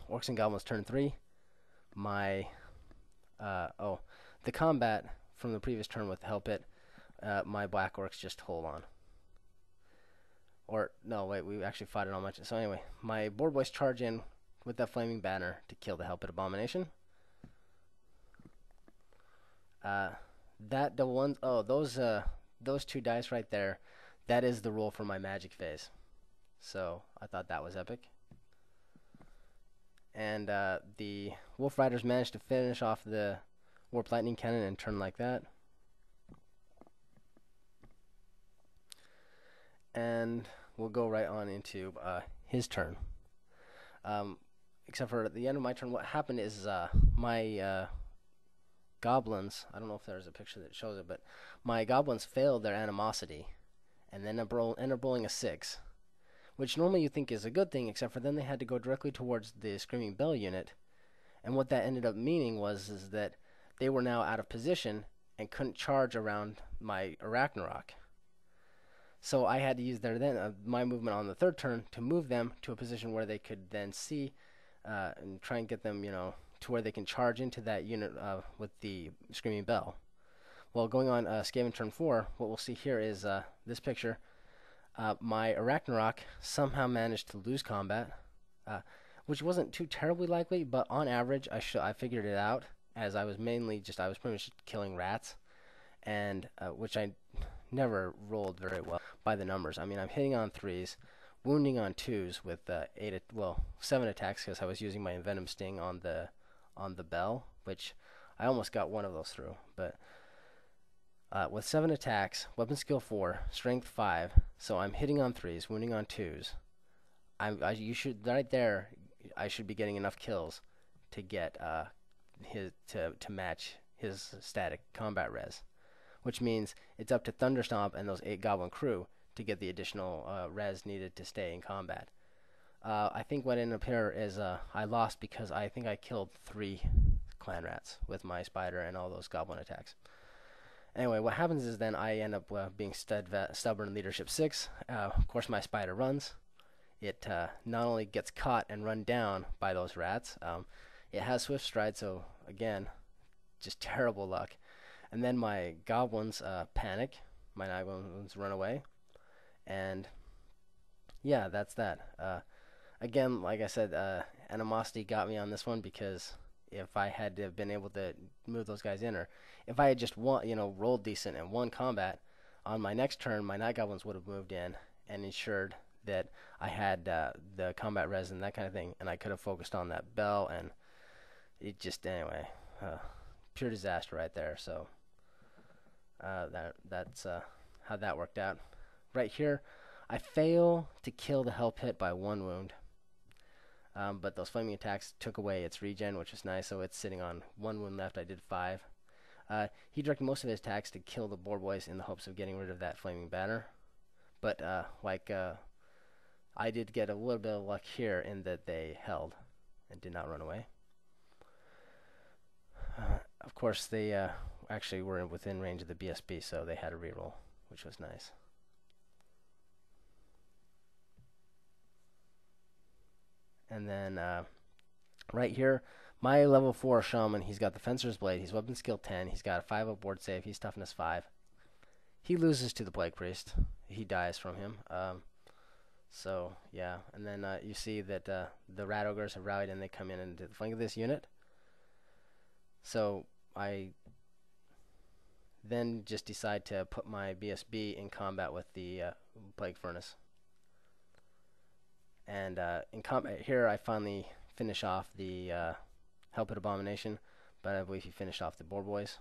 Orcs and Goblins turn 3. My the combat from the previous turn with Help It. My Black Orcs just hold on. Or no, wait, we actually fought it on much. So anyway, my board boys charge in with that flaming banner to kill the Help It Abomination. That double ones. Oh, those two dice right there. That is the rule for my magic phase. So I thought that was epic. And the Wolf Riders managed to finish off the Warp Lightning Cannon and turn like that. And we'll go right on into his turn. Except for at the end of my turn, what happened is my goblins, I don't know if there's a picture that shows it, but my goblins failed their animosity and then ended up rolling a 6. Which normally you think is a good thing, except for then they had to go directly towards the Screaming Bell unit. And what that ended up meaning was that they were now out of position and couldn't charge around my Arachnarok. So I had to use my movement on the third turn to move them to a position where they could then see and try and get them, to where they can charge into that unit with the Screaming Bell. Well, going on Skaven turn 4, what we'll see here is this picture. My Arachnarok somehow managed to lose combat, which wasn't too terribly likely, but on average, I figured it out, as I was pretty much killing rats, and which I never rolled very well by the numbers. I mean, I'm hitting on 3s, wounding on 2s with 7 attacks because I was using my Envenom Sting on the bell, which I almost got one of those through, but. With 7 attacks, weapon skill 4, strength 5, so I'm hitting on 3s, wounding on 2s. You should right there. I should be getting enough kills to get to match his static combat res, which means it's up to Thunderstomp and those 8 Goblin crew to get the additional res needed to stay in combat. I think what ended up here is I lost because I think I killed 3 clan rats with my spider and all those goblin attacks. Anyway, what happens is then I end up being stubborn leadership 6. Of course, my spider runs. It not only gets caught and run down by those rats, it has swift stride, so again, just terrible luck. And then my goblins panic. My goblins run away. And yeah, that's that. Again, like I said, animosity got me on this one because if I had to have been able to move those guys in, or if I had just rolled decent and won combat, on my next turn, my Night Goblins would have moved in and ensured that I had the combat res and that kind of thing, and I could have focused on that bell, and it just, anyway, pure disaster right there. So that's how that worked out. Right here, I fail to kill the Help Hit by 1 wound. But those flaming attacks took away its regen, which was nice, so it's sitting on 1 wound left. I did 5. He directed most of his attacks to kill the boar boys in the hopes of getting rid of that flaming banner. But I did get a little bit of luck here in that they held and did not run away. Of course, they actually were within range of the BSB, so they had a reroll, which was nice. And then right here, my level 4 shaman, he's got the Fencer's Blade. He's weapon skill 10. He's got a 5 board save. He's toughness 5. He loses to the Plague Priest. He dies from him. So, yeah. And then you see that the Rat Ogres have rallied and they come in into the flank of this unit. So I then just decide to put my BSB in combat with the Plague Furnace. And in combat here, I finally finish off the Help It Abomination, but I believe he finished off the Boar Boys.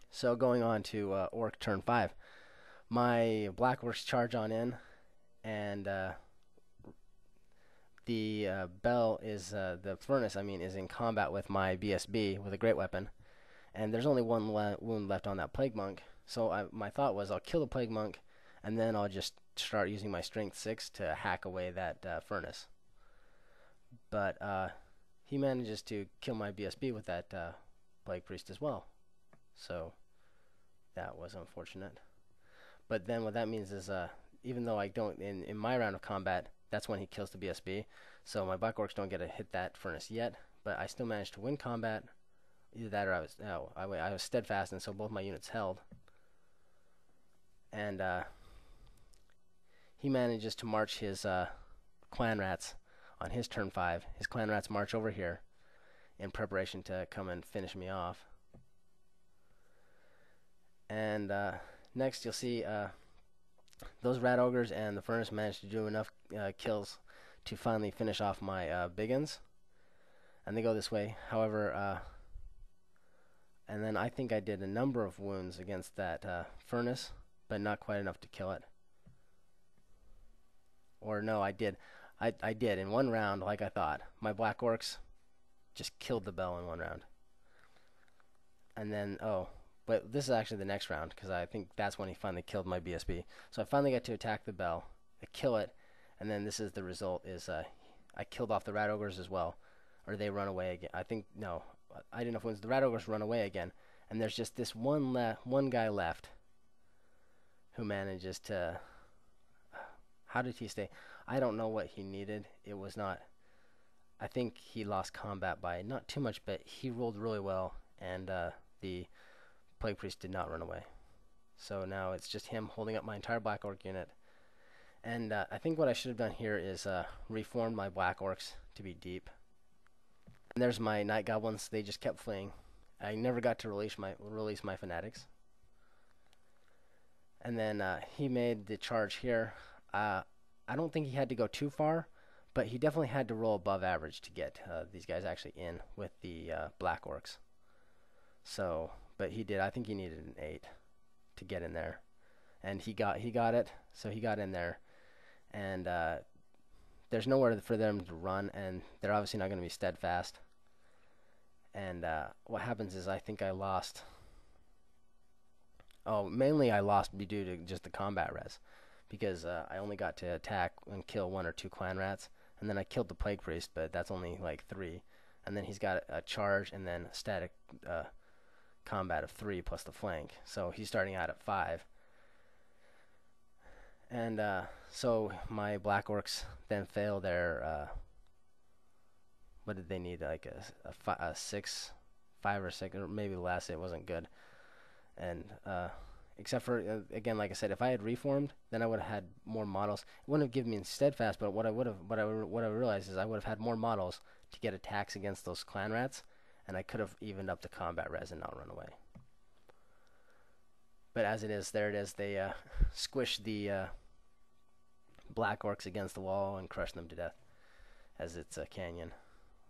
So going on to Orc turn 5. My Black Orcs charge on in, and the Bell is, the Furnace, is in combat with my BSB with a Great Weapon. And there's only 1 wound left on that Plague Monk. So my thought was I'll kill the Plague Monk, and then I'll just start using my strength 6 to hack away that furnace. But he manages to kill my BSB with that Plague Priest as well. So that was unfortunate. But then what that means is even though I don't, in my round of combat, that's when he kills the BSB. So my Black Orcs don't get to hit that furnace yet, but I still managed to win combat. Either that or I was steadfast, and so both my units held. And he manages to march his clan rats on his turn 5. His clan rats march over here in preparation to come and finish me off. And next you'll see those rat ogres and the furnace managed to do enough kills to finally finish off my biggins. And they go this way. However, and then I think I did a number of wounds against that furnace, but not quite enough to kill it. Or no, I did. I did in one round, like I thought. My Black Orcs just killed the bell in one round. And then, but this is actually the next round, because I think that's when he finally killed my BSB. So I finally got to attack the bell, I kill it, and then this is the result, is I killed off the rat ogres as well. Or they run away again. I think, no, I didn't know if it was the rat ogres run away again. And there's just this one guy left who manages to... How did he stay? I don't know what he needed. It was not... I think he lost combat by not too much, but he rolled really well, and the Plague Priest did not run away. So now it's just him holding up my entire Black Orc unit. And I think what I should have done here is reformed my Black Orcs to be deep. And there's my Night Goblins. They just kept fleeing. I never got to release my Fanatics. And then he made the charge here. I don't think he had to go too far, but he definitely had to roll above average to get these guys actually in with the Black Orcs. So, but he did. I think he needed an 8 to get in there, and he got it. So he got in there, and there's nowhere for them to run, and they're obviously not going to be steadfast. And what happens is I think I lost. Oh, mainly I lost due to just the combat res, because I only got to attack and kill 1 or 2 clan rats, and then I killed the Plague Priest, but that's only like 3. And then he's got a charge and then static combat of 3 plus the flank. So he's starting out at 5. And so my Black Orcs then fail their... what did they need? Like a 6, 5 or 6, or maybe less. It wasn't good. And except for, again, like I said, if I had reformed, then I would have had more models. It wouldn't have given me steadfast, but what I realized is I would have had more models to get attacks against those clan rats, and I could have evened up the combat res and not run away. But as it is, there it is. They squish the Black Orcs against the wall and crush them to death, as it's a canyon.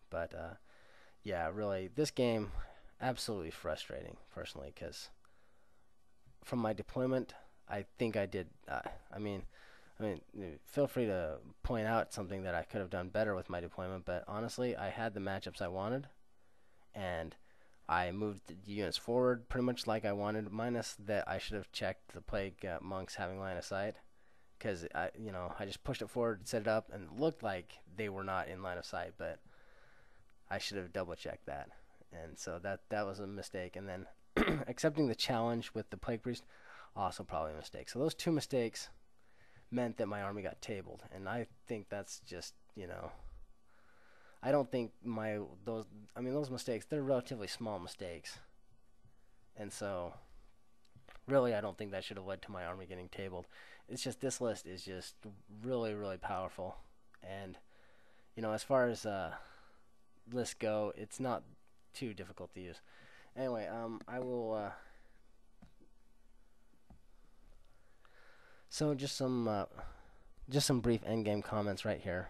But yeah, really, this game absolutely frustrating personally, because from my deployment, I think I did. I mean, feel free to point out something that I could have done better with my deployment. But honestly, I had the matchups I wanted, and I moved the units forward pretty much like I wanted. Minus that I should have checked the plague monks having line of sight, because I just pushed it forward, set it up, and it looked like they were not in line of sight. But I should have double checked that, and so that was a mistake. And then accepting the challenge with the Plague Priest, also probably a mistake. So those 2 mistakes meant that my army got tabled, and I think that's just, I don't think those mistakes, they're relatively small mistakes, and so really I don't think that should have led to my army getting tabled. It's just this list is just really, really powerful, and as far as lists go, it's not too difficult to use. Anyway, I will. So just some brief endgame comments right here.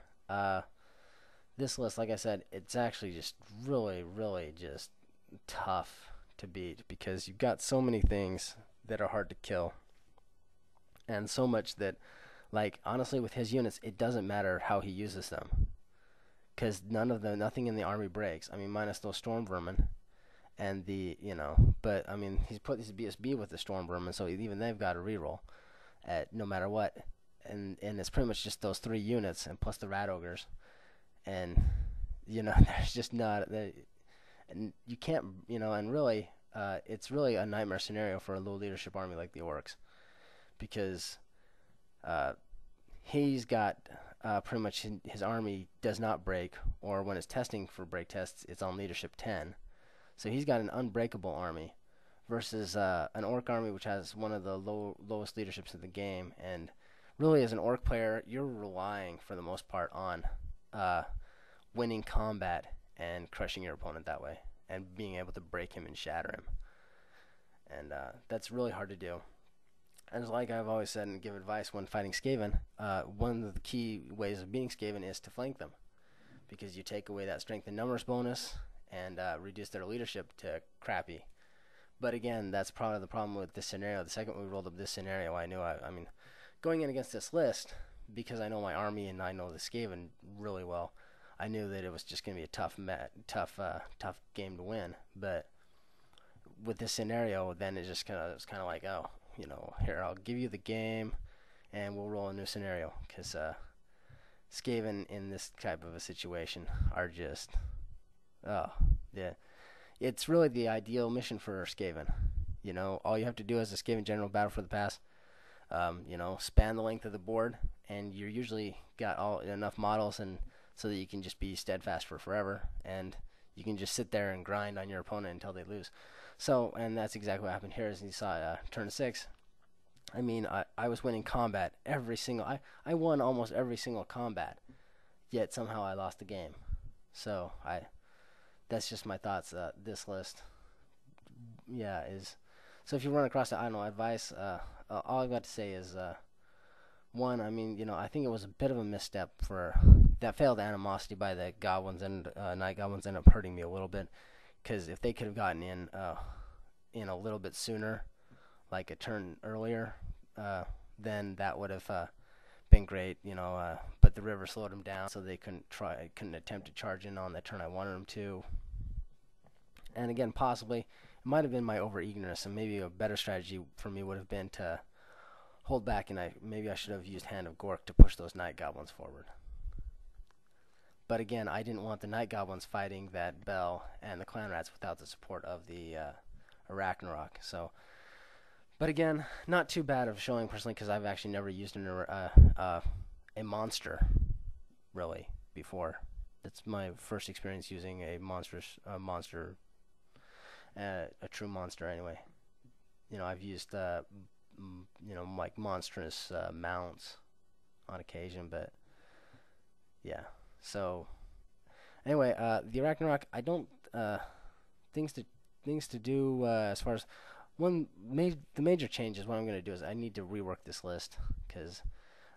This list, like I said, it's actually just really, really just tough to beat, because you've got so many things that are hard to kill, and so much that, like, honestly, with his units, it doesn't matter how he uses them, because nothing in the army breaks. I mean, minus those storm vermin. And but I mean, he's put his BSB with the storm vermin, so even they've got a reroll at no matter what, and it's pretty much just those 3 units and plus the rat ogres, and there's just not, and you can't, and really, it's really a nightmare scenario for a low leadership army like the Orcs, because he's got pretty much his army does not break, or when it's testing for break tests, it's on leadership 10. So he's got an unbreakable army versus an orc army which has one of the lowest leaderships in the game. And really, as an orc player, you're relying for the most part on uh, winning combat and crushing your opponent that way, and being able to break him and shatter him. And that's really hard to do. And like I've always said and give advice when fighting Skaven, one of the key ways of beating Skaven is to flank them, because you take away that strength and numbers bonus and reduce their leadership to crappy. But again, that's probably the problem with this scenario. The second we rolled up this scenario, I mean, going in against this list, because I know my army and I know the Skaven really well, I knew that it was just going to be a tough game to win. But with this scenario, then it's kind of like, oh, here, I'll give you the game, and we'll roll a new scenario, because Skaven in this type of a situation are just, oh, yeah. It's really the ideal mission for Skaven. All you have to do as a Skaven general battle for the pass, span the length of the board, and you're usually got enough models, and so that you can just be steadfast for forever, and you can just sit there and grind on your opponent until they lose. So, and that's exactly what happened here. As you saw, turn 6. I mean, I was winning combat every single. I won almost every single combat, yet somehow I lost the game. So that's just my thoughts. This list, yeah, is. So if you run across it, I don't know, advice. All I've got to say is, one, I mean, I think it was a bit of a misstep for that failed animosity by the goblins, and night goblins ended up hurting me a little bit, because if they could have gotten in a little bit sooner, like a turn earlier, then that would have been great, but the river slowed them down, so they couldn't attempt to charge in on the turn I wanted them to. And again, possibly it might have been my over-eagerness, and maybe a better strategy for me would have been to hold back, and maybe I should have used Hand of Gork to push those night goblins forward. But again, I didn't want the night goblins fighting that Bell and the clan rats without the support of the Ragnarok. So, but again, not too bad of showing personally, because I've actually never used a monster really before. That's my first experience using a true monster anyway. I've used like monstrous mounts on occasion, but yeah. So anyway, the Ragnarok, I don't things to do as far as the major change is what I'm going to do is I need to rework this list, because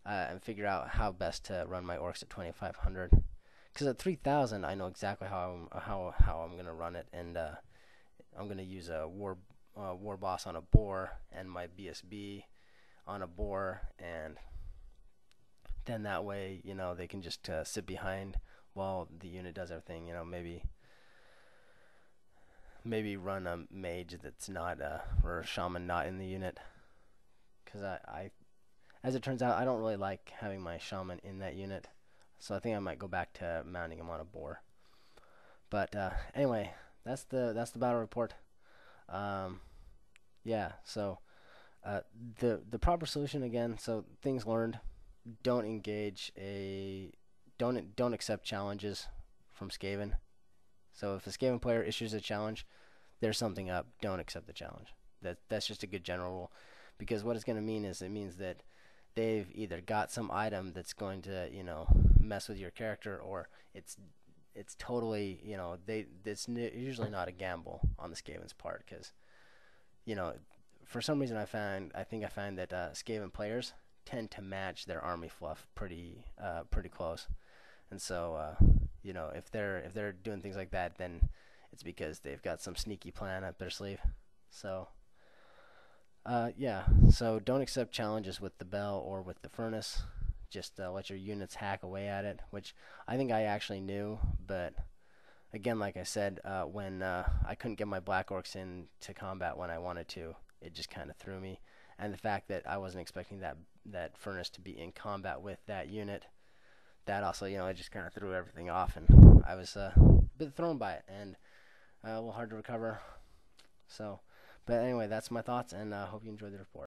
and figure out how best to run my orcs at 2500. Because at 3000, I know exactly how I'm going to run it, and I'm going to use a war boss on a boar and my BSB on a boar, and then that way, they can just sit behind while the unit does everything. Maybe run a mage that's not or a shaman not in the unit, because I as it turns out, I don't really like having my shaman in that unit, so I think I might go back to mounting him on a boar. But anyway, that's the battle report. Yeah, so the proper solution again. So things learned: don't accept challenges from Skaven. So if a Skaven player issues a challenge, there's something up. Don't accept the challenge. That's just a good general rule, because what it's going to mean is it means that they've either got some item that's going to mess with your character, or it's totally it's usually not a gamble on the Skaven's part, because for some reason I find that Skaven players tend to match their army fluff pretty close, and so if they're doing things like that, then it's because they've got some sneaky plan up their sleeve. So yeah, so don't accept challenges with the bell or with the furnace. Just let your units hack away at it, which I think I actually knew, but again, like I said, when I couldn't get my Black Orcs into combat when I wanted to, it just kind of threw me. And the fact that I wasn't expecting that furnace to be in combat with that unit, that also, it just kind of threw everything off, and I was a bit thrown by it, and a little hard to recover. So, but anyway, that's my thoughts, and I hope you enjoyed the report.